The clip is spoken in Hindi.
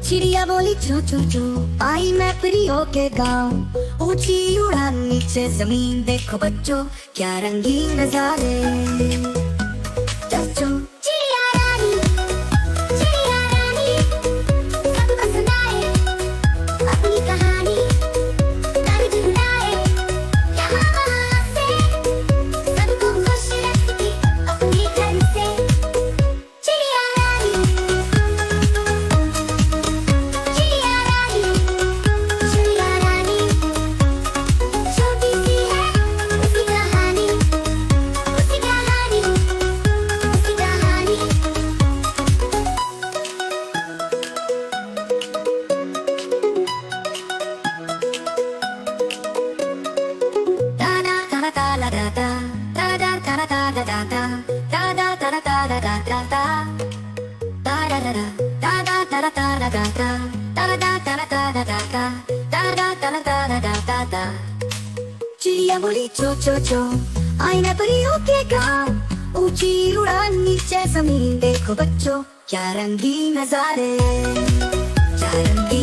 चिड़िया बोली चो चो चो, आई मैं परियों के गाँव। ऊंची उड़ान नीचे जमीन, देखो बच्चों क्या रंगीन नजारे। चचो चिड़िया रानी सबको सुनाए अपनी कहानी। गाने गुनगुनाए यहाँ वहाँ से, सबको खुश रखती अपने घर से। चिड़िया रानी छोटी सी है उसकी कहानी, उसकी कहानी, उसकी कहानी। दादा तारा तारा दादा, दादा तारा तारा दादा, दादा तारा तारा दादा, दादा दादा तारा तारा दादा, दादा तारा तारा दादा, दादा तारा तारा दादा। चिड़िया बोली चो चो चो, आई मैं परियों के गाँव। ऊंची उड़ान नीचे जमीन, देखो बच्चों क्या रंगीन नजारे, क्या रंगीन